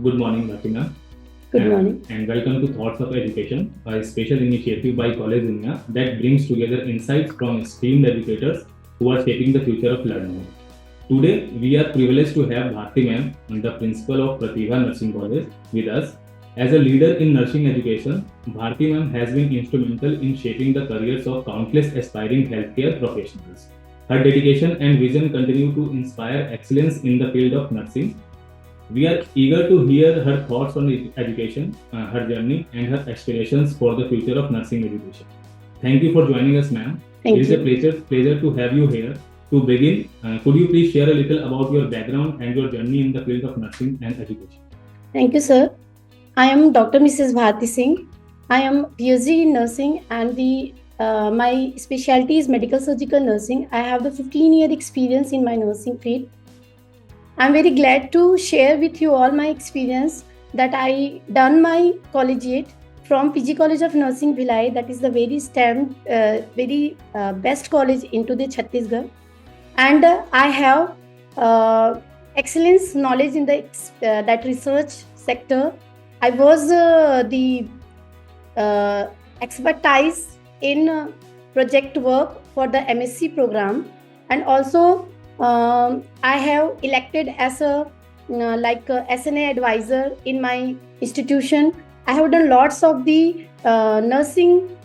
Good morning, Latina. Good morning. And welcome to Thoughts of Education, a special initiative by College India that brings together insights from esteemed educators who are shaping the future of learning. Today, we are privileged to have Bharti ma'am, the principal of Pratibha Nursing College, with us. As a leader in nursing education, Bharti ma'am has been instrumental in shaping the careers of countless aspiring healthcare professionals. Her dedication and vision continue to inspire excellence in the field of nursing. We are eager to hear her thoughts on education, her journey, and her aspirations for the future of nursing education. Thank you for joining us, ma'am. Thank It is you. a pleasure to have you here. To begin, could you please share a little about your background and your journey in the field of nursing and education? Thank you, sir. I am Dr. Mrs. Bharti Singh. I am PhD in nursing, and my specialty is medical surgical nursing. I have the 15-year experience in my nursing field. I'm very glad to share with you all my experience that I done my collegiate from PG College of Nursing Bhilai. That is the very best college into the Chhattisgarh, and I have excellence knowledge in the that research sector. I was the expertise in project work for the MSc program, and also I have elected as a SNA advisor in my institution. I have done lots of the nursing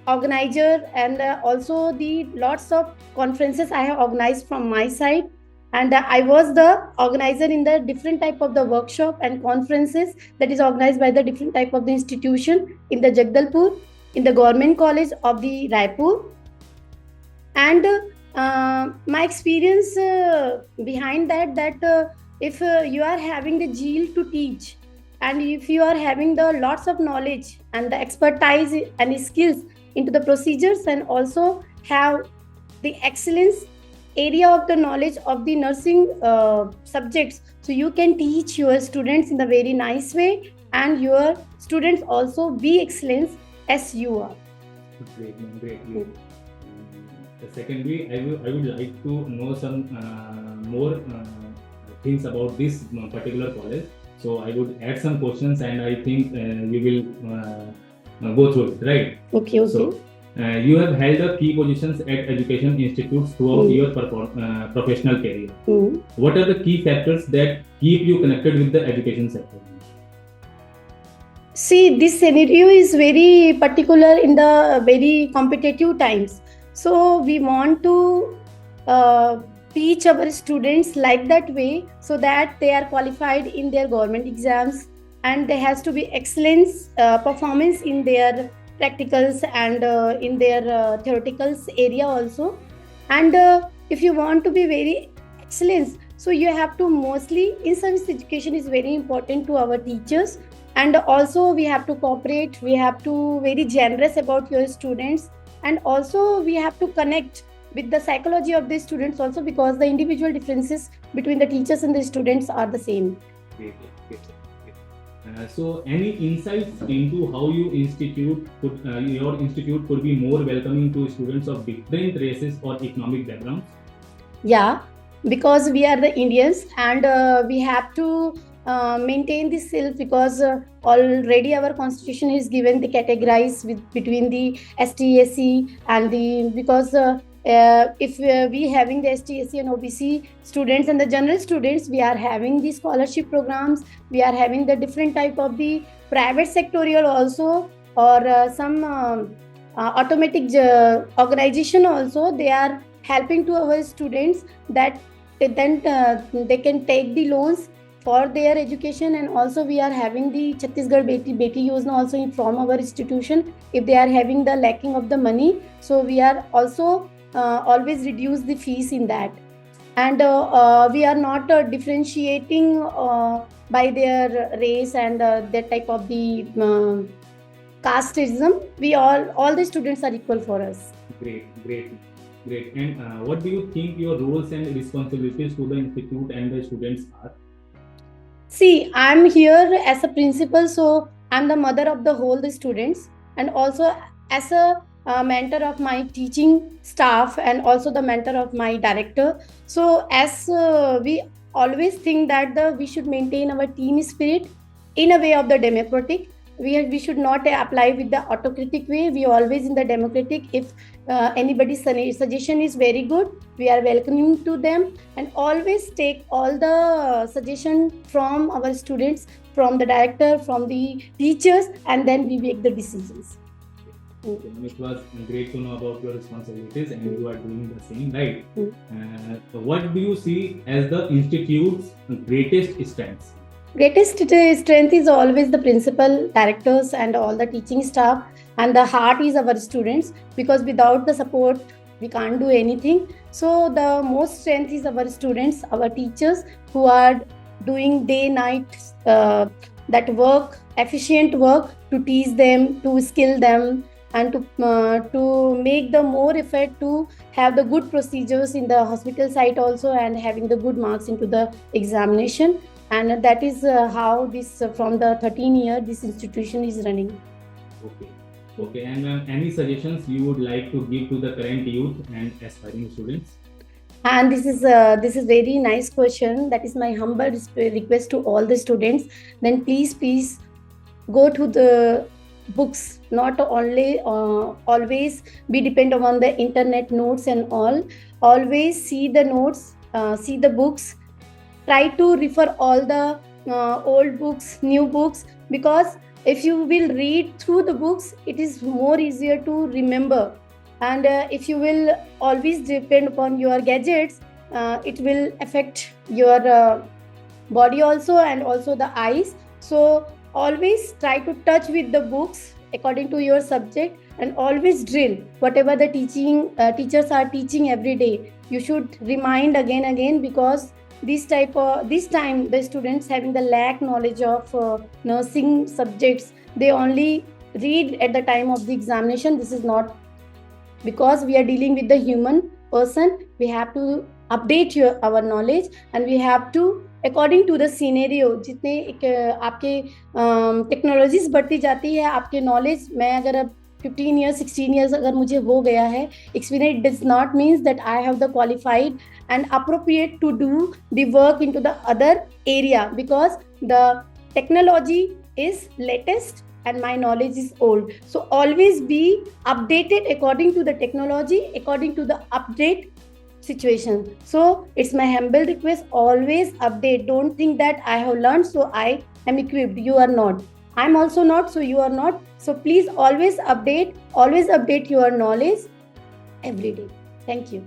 organizer, and also the lots of conferences I have organized from my side, and I was the organizer in the different type of the workshop and conferences that is organized by the different type of the institution in the Jagdalpur, in the government college of the Raipur. And my experience behind that if you are having the zeal to teach, and if you are having the lots of knowledge and the expertise and skills into the procedures, and also have the excellence area of the knowledge of the nursing subjects, so you can teach your students in a very nice way, and your students also be excellence as you are. Great, ma'am. Great. Secondly, I would like to know some more things about this particular college. So I would add some questions, and I think we will go through it, right? Okay. So, you have held up key positions at education institutes throughout your professional career. What are the key factors that keep you connected with the education sector? See, this scenario is very particular in the very competitive times. So we want to teach our students like that way, so that they are qualified in their government exams, and there has to be excellence performance in their practicals and in their theoreticals area also. And if you want to be very excellence, so you have to mostly in service education is very important to our teachers, and also we have to cooperate, we have to very generous about your students, and also we have to connect with the psychology of the students also, because the individual differences between the teachers and the students are the same. Okay. So, any insights into how your institute could be more welcoming to students of different races or economic backgrounds? Yeah, because we are the Indians, and we have to maintain this self, because already our constitution is given the categorize between the ST/SC and the, because if we having the ST/SC and OBC students and the general students, we are having the scholarship programs, we are having the different type of the private sectorial also, or some automatic organization also, they are helping to our students, that then they can take the loans for their education. And also we are having the Chhattisgarh Beti Yojana also from our institution, if they are having the lacking of the money, so we are also always reduce the fees in that. And we are not differentiating by their race and that type of the casteism. We all the students are equal for us. Great. And what do you think your roles and responsibilities to the institute and the students are? See, I'm here as a principal, so I'm the mother of the whole the students, and also as a mentor of my teaching staff, and also the mentor of my director. So as we always think that we should maintain our team spirit in a way of the democratic. We should not apply with the autocratic way. We always in the democratic. If anybody's suggestion is very good, we are welcoming to them, and always take all the suggestion from our students, from the director, from the teachers, and then we make the decisions. It was great to know about your responsibilities, and you are doing the same, right? What do you see as the institute's greatest strengths? Greatest strength is always the principal, directors, and all the teaching staff, and the heart is our students, because without the support we can't do anything. So the most strength is our students, our teachers, who are doing day night that work, efficient work, to teach them, to skill them, and to make the more effort to have the good procedures in the hospital site also, and having the good marks into the examination. And that is how this from the 13 year this institution is running. Okay. And any suggestions you would like to give to the current youth and aspiring students? And this is very nice question. That is my humble request to all the students. Then please go to the books, not only always be dependent on the internet notes and all. Always see the notes, see the books. Try to refer all the old books, new books, because if you will read through the books, it is more easier to remember. And if you will always depend upon your gadgets, it will affect your body also, and also the eyes. So always try to touch with the books according to your subject, and always drill whatever the teachers are teaching every day. You should remind again, because this time the students having the lack knowledge of nursing subjects, they only read at the time of the examination. This is not, because we are dealing with the human person. We have to update our knowledge, and we have to according to the scenario. जितने आपके technologies बढ़ती जाती है, आपके knowledge, मैं अगर अब 15 years 16 years अगर मुझे हो गया है experience, does not means that I have the qualified and appropriate to do the work into the other area, because the technology is latest and my knowledge is old. So always be updated according to the technology, according to the update situation. So it's my humble request, always update. Don't think that I have learned so I am equipped. You are not. I'm also not, so you are not. So please always update your knowledge every day. Thank you.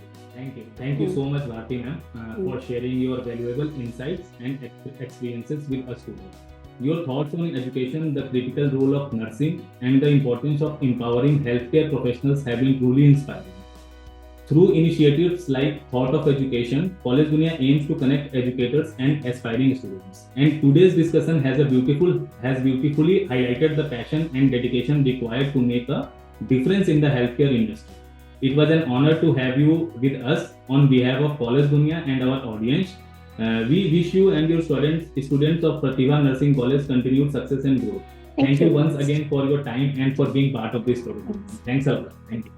Thank you so much, Bharti ma'am, for sharing your valuable insights and experiences with us today. Your thoughts on education, the critical role of nursing, and the importance of empowering healthcare professionals have been truly inspiring. Through initiatives like Thought of Education, College Dunia aims to connect educators and aspiring students. And today's discussion has beautifully highlighted the passion and dedication required to make a difference in the healthcare industry. It was an honor to have you with us on behalf of College Dunia and our audience. We wish you and your students of Pratibha Nursing College continued success and growth. Thank you once again for your time and for being part of this program. Thanks a lot. Thank you.